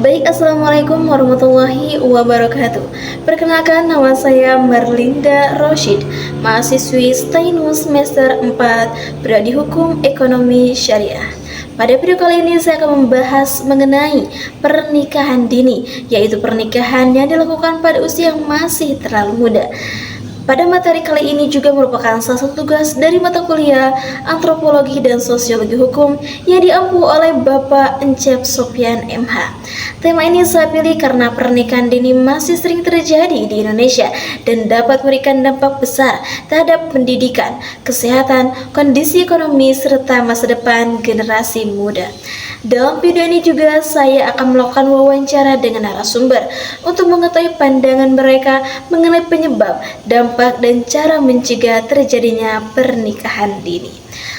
Baik, Assalamualaikum warahmatullahi wabarakatuh. Perkenalkan, nama saya Marlinda Roshid, mahasiswi Stainus semester 4, Prodi Hukum Ekonomi Syariah. Pada video kali ini saya akan membahas mengenai pernikahan dini, yaitu pernikahan yang dilakukan pada usia yang masih terlalu muda. Pada materi kali ini juga merupakan salah satu tugas dari mata kuliah Antropologi dan Sosiologi Hukum yang diampu oleh Bapak Encep Sopyan MH. Tema ini saya pilih karena pernikahan dini masih sering terjadi di Indonesia dan dapat memberikan dampak besar terhadap pendidikan, kesehatan, kondisi ekonomi, serta masa depan generasi muda. Dalam video ini juga saya akan melakukan wawancara dengan narasumber untuk mengetahui pandangan mereka mengenai penyebab, dampak, dan cara mencegah terjadinya pernikahan dini.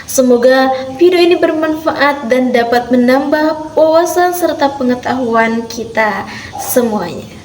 Semoga video ini bermanfaat dan dapat menambah wawasan serta pengetahuan kita semuanya.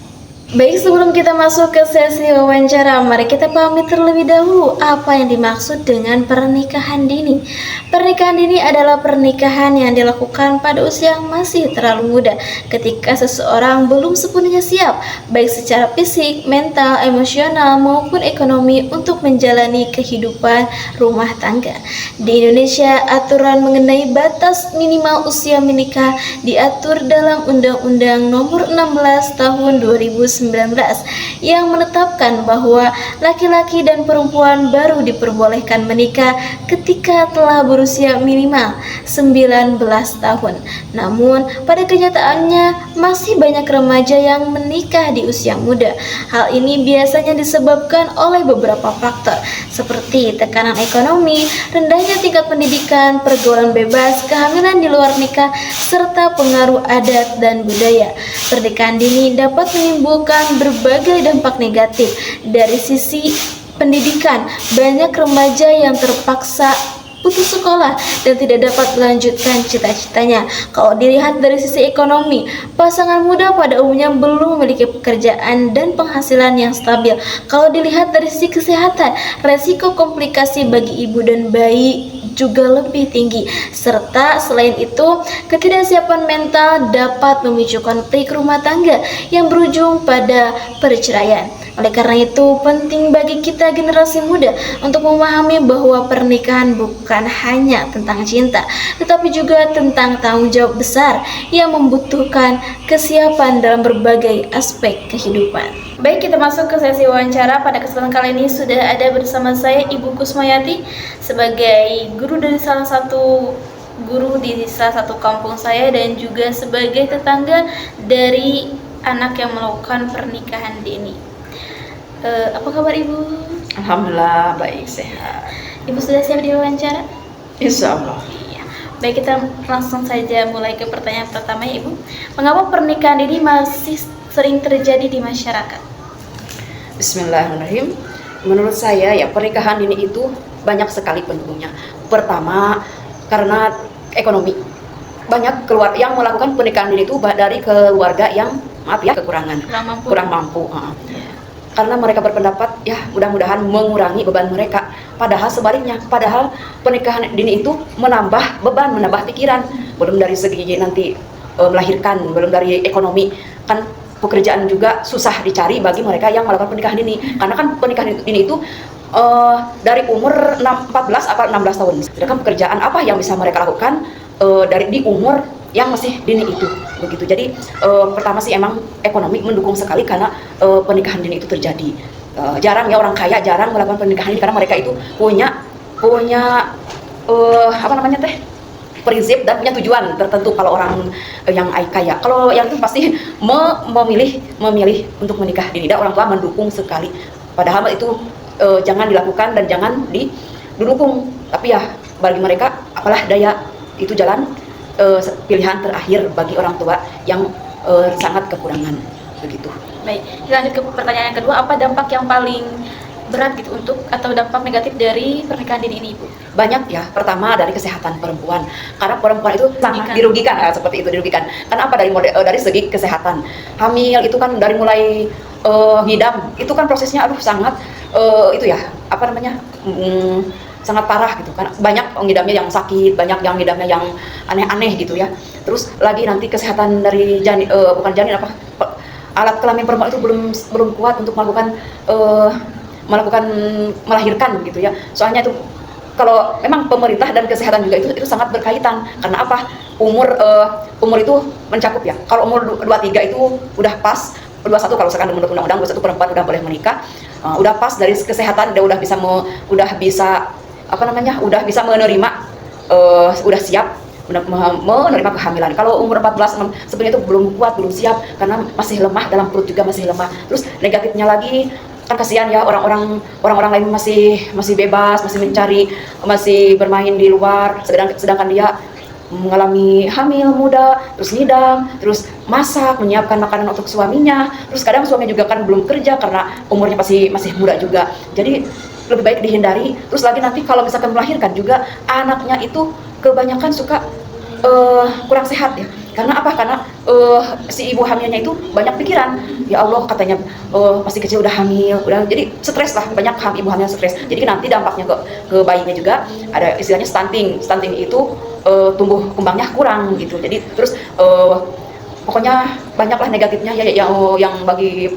Baik, sebelum kita masuk ke sesi wawancara, mari kita pahami terlebih dahulu apa yang dimaksud dengan pernikahan dini. Pernikahan dini adalah pernikahan yang dilakukan pada usia yang masih terlalu muda, ketika seseorang belum sepenuhnya siap, baik secara fisik, mental, emosional, maupun ekonomi untuk menjalani kehidupan rumah tangga. Di Indonesia, aturan mengenai batas minimal usia menikah diatur dalam Undang-Undang Nomor 16 Tahun 2019 yang menetapkan bahwa laki-laki dan perempuan baru diperbolehkan menikah ketika telah berusia minimal 19 tahun. Namun, pada kenyataannya masih banyak remaja yang menikah di usia muda. Hal ini biasanya disebabkan oleh beberapa faktor seperti tekanan ekonomi, rendahnya tingkat pendidikan, pergaulan bebas, kehamilan di luar nikah, serta pengaruh adat dan budaya. Pernikahan dini dapat menimbulkan berbagai dampak negatif. Dari sisi pendidikan, banyak remaja yang terpaksa putus sekolah dan tidak dapat melanjutkan cita-citanya. Kalau dilihat dari sisi ekonomi, pasangan muda pada umumnya belum memiliki pekerjaan dan penghasilan yang stabil. Kalau dilihat dari sisi kesehatan, resiko komplikasi bagi ibu dan bayi juga lebih tinggi, serta selain itu ketidaksiapan mental dapat memicu konflik rumah tangga yang berujung pada perceraian. Oleh karena itu, penting bagi kita generasi muda untuk memahami bahwa pernikahan bukan hanya tentang cinta, tetapi juga tentang tanggung jawab besar yang membutuhkan kesiapan dalam berbagai aspek kehidupan. Baik, kita masuk ke sesi wawancara. Pada kesempatan kali ini sudah ada bersama saya Ibu Kusmayati sebagai guru dari salah satu kampung saya dan juga sebagai tetangga dari anak yang melakukan pernikahan dini. Apa kabar Ibu? Alhamdulillah baik, sehat. Ibu sudah siap diwawancara? Insya Allah. Iya. Baik, kita langsung saja mulai ke pertanyaan pertama ya Ibu. Mengapa pernikahan dini masih sering terjadi di masyarakat? Bismillahirrahmanirrahim. Menurut saya ya pernikahan dini itu banyak sekali penyebabnya. Pertama karena ekonomi. Banyak keluarga yang melakukan pernikahan dini itu dari keluarga yang kekurangan, kurang mampu. Karena mereka berpendapat ya mudah-mudahan mengurangi beban mereka. Padahal sebaliknya, pernikahan dini itu menambah beban, menambah pikiran. Belum dari segi nanti melahirkan, belum dari ekonomi. Kan pekerjaan juga susah dicari bagi mereka yang melakukan pernikahan dini. Karena kan pernikahan dini itu dari umur 14 atau 16 tahun. Sedangkan pekerjaan apa yang bisa mereka lakukan di umur yang masih dini itu, begitu. Jadi pertama sih emang ekonomi mendukung sekali karena pernikahan dini itu terjadi. Jarang ya orang kaya jarang melakukan pernikahan dini karena mereka itu punya prinsip dan punya tujuan tertentu. Kalau orang yang kaya, kalau yang itu pasti memilih untuk menikah dini dan orang tua mendukung sekali. Padahal itu jangan dilakukan dan jangan didukung. Tapi ya bagi mereka apalah daya, itu jalan pilihan terakhir bagi orang tua yang sangat kekurangan, begitu. Baik, kita lanjut ke pertanyaan yang kedua. Apa dampak yang paling berat gitu atau dampak negatif dari pernikahan dini ini, Ibu? Banyak ya. Pertama dari kesehatan perempuan, karena perempuan itu sangat dirugikan ya, seperti itu dirugikan. Karena apa, dari segi kesehatan, hamil itu kan dari mulai ngidam itu kan prosesnya sangat sangat parah gitu kan, banyak ngidamnya yang sakit, banyak yang ngidamnya yang aneh-aneh gitu ya. Terus lagi nanti kesehatan dari bukan janin apa, alat kelamin perempuan itu belum kuat untuk melakukan melahirkan gitu ya. Soalnya itu kalau memang pemerintah dan kesehatan juga itu sangat berkaitan. Karena apa? Umur itu mencakup ya. Kalau umur 23 itu udah pas, 21 kalau sekarang menurut undang-undang 21 perempuan udah boleh menikah. Udah pas dari kesehatan, udah bisa udah bisa menerima, udah siap menerima kehamilan. Kalau umur 14 sebenarnya itu belum kuat, belum siap karena masih lemah, dalam perut juga masih lemah. Terus negatifnya lagi kan kasihan ya, orang-orang lain masih bebas, masih mencari, masih bermain di luar, sedangkan dia mengalami hamil muda, terus ngidam, terus masak, menyiapkan makanan untuk suaminya, terus kadang suaminya juga kan belum kerja karena umurnya masih muda juga. Jadi lebih baik dihindari. Terus lagi nanti kalau misalkan melahirkan juga, anaknya itu kebanyakan suka kurang sehat ya. Karena apa? Karena si ibu hamilnya itu banyak pikiran. Ya Allah, katanya masih kecil udah hamil, udah jadi stres lah, banyak ibu hamil stres. Jadi nanti dampaknya ke bayinya juga ada istilahnya stunting. Stunting itu tumbuh kembangnya kurang gitu. Jadi terus pokoknya banyaklah negatifnya ya, yang bagi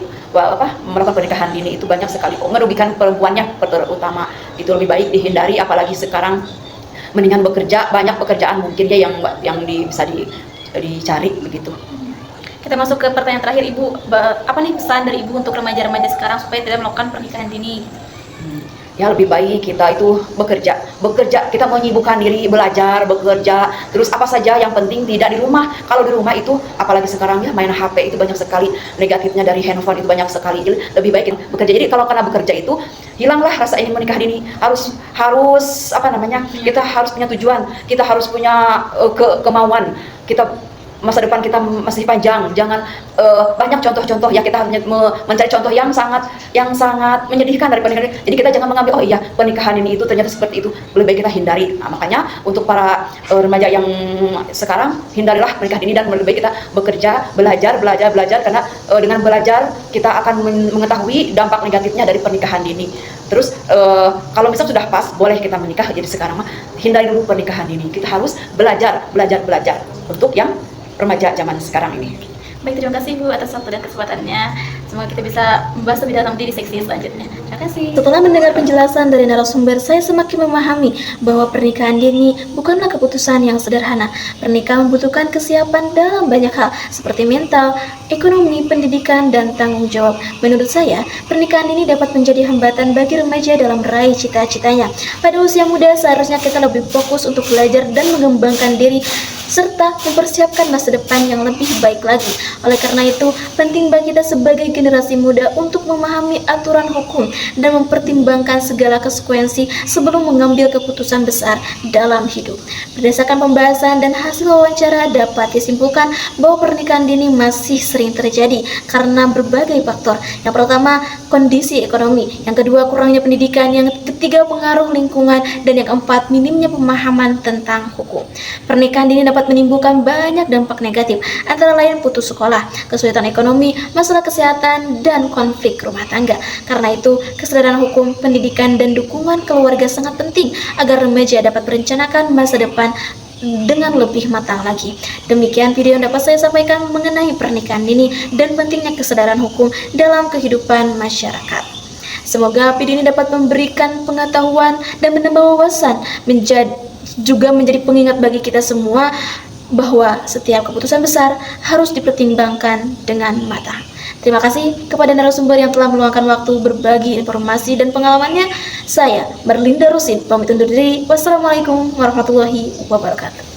melakukan pernikahan dini itu banyak sekali merugikan perempuannya terutama. Itu lebih baik dihindari, apalagi sekarang mendingan bekerja, banyak pekerjaan mungkin ya yang bisa dicari begitu. Kita masuk ke pertanyaan terakhir, Ibu. Apa nih pesan dari Ibu untuk remaja-remaja sekarang supaya tidak melakukan pernikahan dini? Ya lebih baik kita itu bekerja, kita menyibukkan diri, belajar, bekerja, terus apa saja yang penting tidak di rumah. Kalau di rumah itu, apalagi sekarang ya main HP itu banyak sekali, negatifnya dari handphone itu banyak sekali. Jadi lebih baik bekerja. Jadi kalau karena bekerja itu, hilanglah rasa ingin menikah dini. Kita harus punya tujuan, kita harus punya kemauan, masa depan kita masih panjang. Jangan banyak contoh-contoh ya, kita harus mencari contoh yang sangat menyedihkan dari pernikahan. Jadi kita jangan mengambil, oh iya pernikahan ini itu ternyata seperti itu, lebih baik kita hindari. Nah, makanya untuk para remaja yang sekarang, hindarilah pernikahan ini dan lebih baik kita bekerja, belajar karena dengan belajar kita akan mengetahui dampak negatifnya dari pernikahan dini. Terus kalau misalnya sudah pas, boleh kita menikah. Jadi sekarang hindari dulu pernikahan dini. Kita harus belajar untuk yang remaja zaman sekarang ini. Baik, terima kasih Bu atas waktu dan kesempatannya. Semoga kita bisa membahas lebih dalam di seksi selanjutnya. Terima kasih. Setelah mendengar penjelasan dari narasumber, saya semakin memahami bahwa pernikahan dini bukanlah keputusan yang sederhana. Pernikahan membutuhkan kesiapan dalam banyak hal, seperti mental, ekonomi, pendidikan, dan tanggung jawab. Menurut saya, pernikahan dini dapat menjadi hambatan bagi remaja dalam meraih cita-citanya. Pada usia muda, seharusnya kita lebih fokus untuk belajar dan mengembangkan diri, serta mempersiapkan masa depan yang lebih baik lagi. Oleh karena itu, penting bagi kita sebagai generasi muda untuk memahami aturan hukum dan mempertimbangkan segala konsekuensi sebelum mengambil keputusan besar dalam hidup. Berdasarkan pembahasan dan hasil wawancara, dapat disimpulkan bahwa pernikahan dini masih sering terjadi karena berbagai faktor. Yang pertama, kondisi ekonomi. Yang kedua, kurangnya pendidikan. Yang ketiga, pengaruh lingkungan. Dan yang keempat, minimnya pemahaman tentang hukum. Pernikahan dini dapat menimbulkan banyak dampak negatif, antara lain putus sekolah, kesulitan ekonomi, masalah kesehatan, dan konflik rumah tangga. Karena itu, kesadaran hukum, pendidikan, dan dukungan keluarga sangat penting agar remaja dapat merencanakan masa depan dengan lebih matang lagi. Demikian video yang dapat saya sampaikan mengenai pernikahan dini dan pentingnya kesadaran hukum dalam kehidupan masyarakat. Semoga video ini dapat memberikan pengetahuan dan menambah wawasan, juga menjadi pengingat bagi kita semua bahwa setiap keputusan besar harus dipertimbangkan dengan matang. Terima kasih kepada narasumber yang telah meluangkan waktu berbagi informasi dan pengalamannya. Saya, Merlinda Rusin, pamit undur diri. Wassalamualaikum warahmatullahi wabarakatuh.